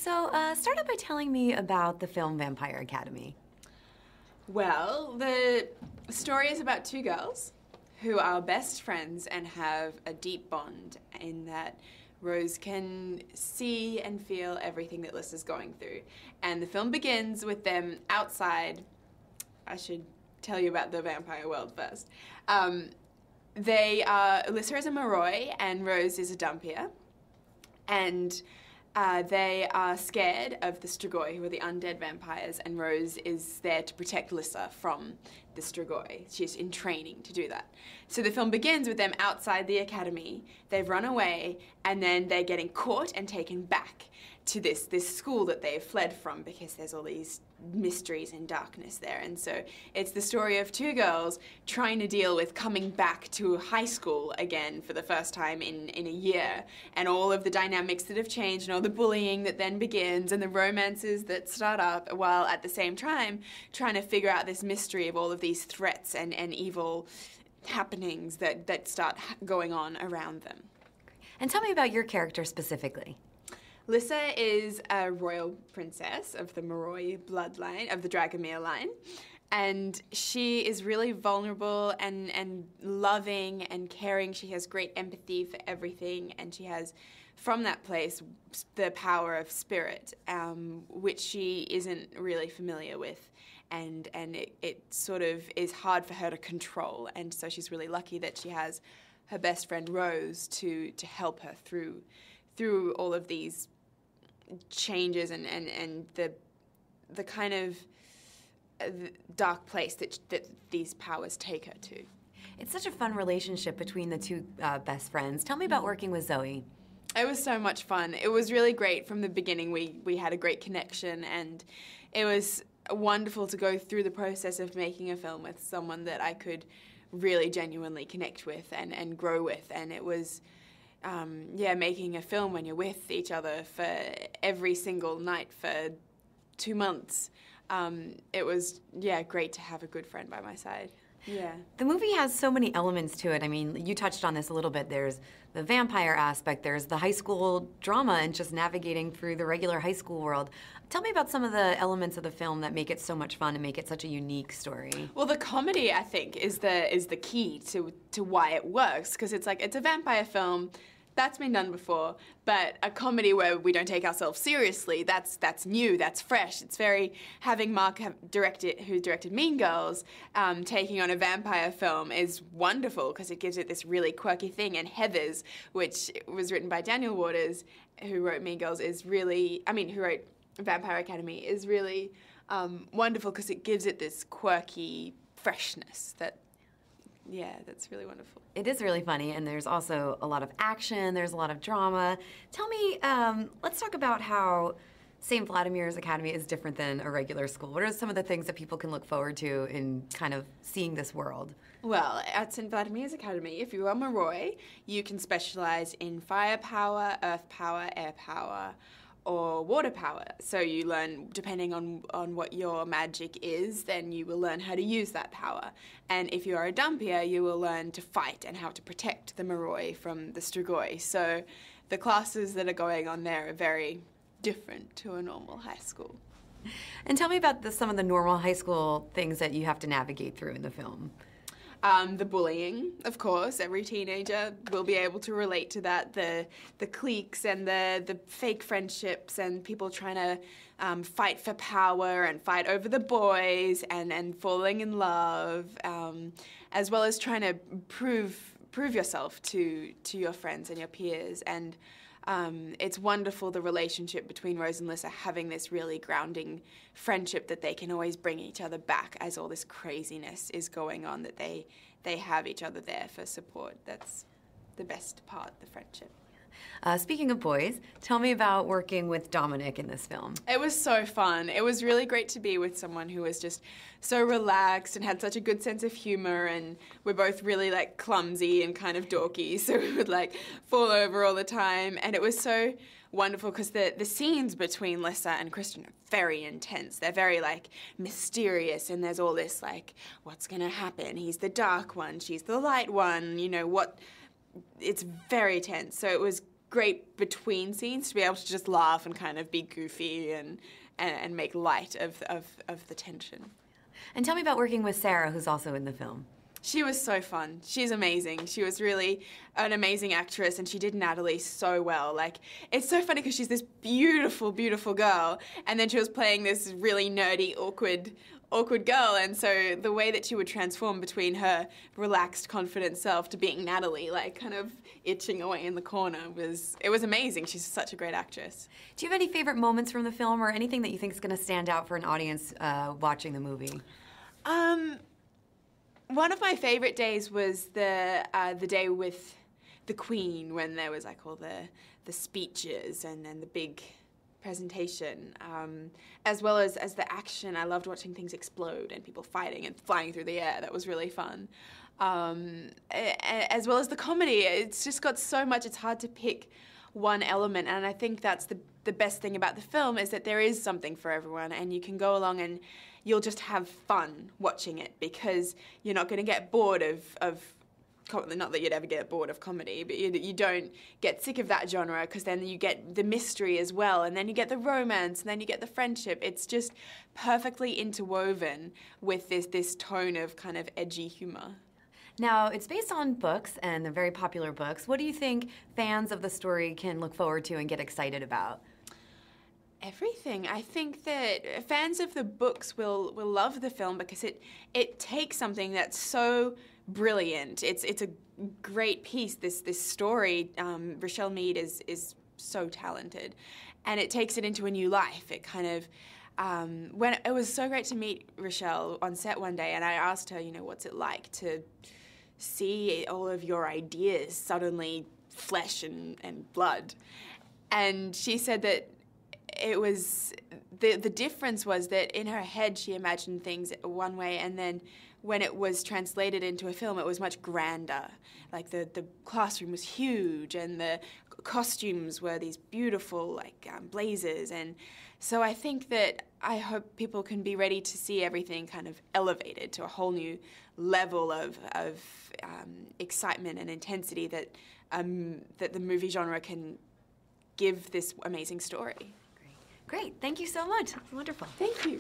So, start out by telling me about the film Vampire Academy. Well, the story is about two girls who are best friends and have a deep bond in that Rose can see and feel everything that Lissa's going through. And the film begins with them outside. I should tell you about the vampire world first. Lissa is a Moroi and Rose is a Dumpier. And they are scared of the Strigoi, who are the undead vampires, and Rose is there to protect Lissa from the Strigoi. She's in training to do that. So the film begins with them outside the academy. They've run away, and then they're getting caught and taken back to this school that they've fled from because there's all these mysteries and darkness there. And so it's the story of two girls trying to deal with coming back to high school again for the first time in a year, and all of the dynamics that have changed and all the bullying that then begins and the romances that start up, while at the same time trying to figure out this mystery of all of these threats and evil happenings that start going on around them. And tell me about your character specifically. Lissa is a royal princess of the Moroi bloodline, of the Dragomir line, and she is really vulnerable and loving and caring. She has great empathy for everything, and she has, from that place, the power of spirit, which she isn't really familiar with, and it sort of is hard for her to control, and so she's really lucky that she has her best friend Rose to help her through all of these changes and the kind of dark place that these powers take her to. It's such a fun relationship between the two best friends. Tell me about working with Zoe. It was so much fun. It was really great from the beginning. We had a great connection, and it was wonderful to go through the process of making a film with someone that I could really genuinely connect with and grow with. And it was making a film when you're with each other for every single night for 2 months. It was, great to have a good friend by my side. Yeah. The movie has so many elements to it. I mean, you touched on this a little bit. There's the vampire aspect, there's the high school drama and just navigating through the regular high school world. Tell me about some of the elements of the film that make it so much fun and make it such a unique story. Well, the comedy, I think, is the key to why it works, because it's like, it's a vampire film. That's been done before, but a comedy where we don't take ourselves seriously, that's new, that's fresh. It's very, having Mark who directed Mean Girls, taking on a vampire film is wonderful because it gives it this really quirky thing. And Heathers, which was written by Daniel Waters, who wrote Mean Girls, who wrote Vampire Academy, is really wonderful because it gives it this quirky freshness that's really wonderful. It is really funny, and there's also a lot of action, there's a lot of drama. Tell me, let's talk about how St. Vladimir's Academy is different than a regular school. What are some of the things that people can look forward to in kind of seeing this world? Well, at St. Vladimir's Academy, if you are Moroi, you can specialize in fire power, earth power, air power, or water power. So you learn, depending on what your magic is, then you will learn how to use that power. And if you are a Dumpier, you will learn to fight and how to protect the Moroi from the Strigoi. So the classes that are going on there are very different to a normal high school. And tell me about some of the normal high school things that you have to navigate through in the film. The bullying, of course. Every teenager will be able to relate to that. The cliques and the fake friendships and people trying to fight for power and fight over the boys and falling in love, as well as trying to prove yourself to your friends and your peers. And it's wonderful, the relationship between Rose and Lissa, having this really grounding friendship that they can always bring each other back as all this craziness is going on, that they have each other there for support. That's the best part, the friendship. Speaking of boys, tell me about working with Dominic in this film. It was so fun. It was really great to be with someone who was just so relaxed and had such a good sense of humor, and we're both really like clumsy and kind of dorky, so we would like fall over all the time. And it was so wonderful because the scenes between Lissa and Christian are very intense. They're very like mysterious, and there's all this like, what's gonna happen? He's the dark one, she's the light one, you know, it's very tense. So it was great between scenes to be able to just laugh and kind of be goofy and make light of the tension. And tell me about working with Sarah, who's also in the film. She was so fun. She's amazing. She was really an amazing actress, and she did Natalie so well. Like, it's so funny because she's this beautiful, beautiful girl, and then she was playing this really nerdy, awkward girl, and so the way that she would transform between her relaxed, confident self to being Natalie, like kind of itching away in the corner, it was amazing. She's such a great actress. Do you have any favorite moments from the film, or anything that you think is going to stand out for an audience watching the movie? One of my favorite days was the day with the Queen, when there was like all the speeches and the big presentation, as well as the action. I loved watching things explode and people fighting and flying through the air. That was really fun. As well as the comedy. It's just got so much, it's hard to pick one element, and I think that's the best thing about the film, is that there is something for everyone, and you can go along and you'll just have fun watching it, because you're not going to get bored of not that you'd ever get bored of comedy, but you don't get sick of that genre, because then you get the mystery as well, and then you get the romance, and then you get the friendship. It's just perfectly interwoven with this tone of kind of edgy humor. Now, it's based on books, and they're very popular books. What do you think fans of the story can look forward to and get excited about? Everything. I think that fans of the books will love the film, because it takes something that's so brilliant. It's a great piece. This story. Rochelle Mead is so talented, and it takes it into a new life. It kind of when it was so great to meet Rochelle on set one day, and I asked her, what's it like to see all of your ideas suddenly flesh and blood, and she said that it was the difference was that in her head she imagined things one way, and then when it was translated into a film, it was much grander. Like the classroom was huge, and the costumes were these beautiful blazers, and so I think that I hope people can be ready to see everything kind of elevated to a whole new level of excitement and intensity that the movie genre can give this amazing story. Great. Thank you so much. That's wonderful. Thank you.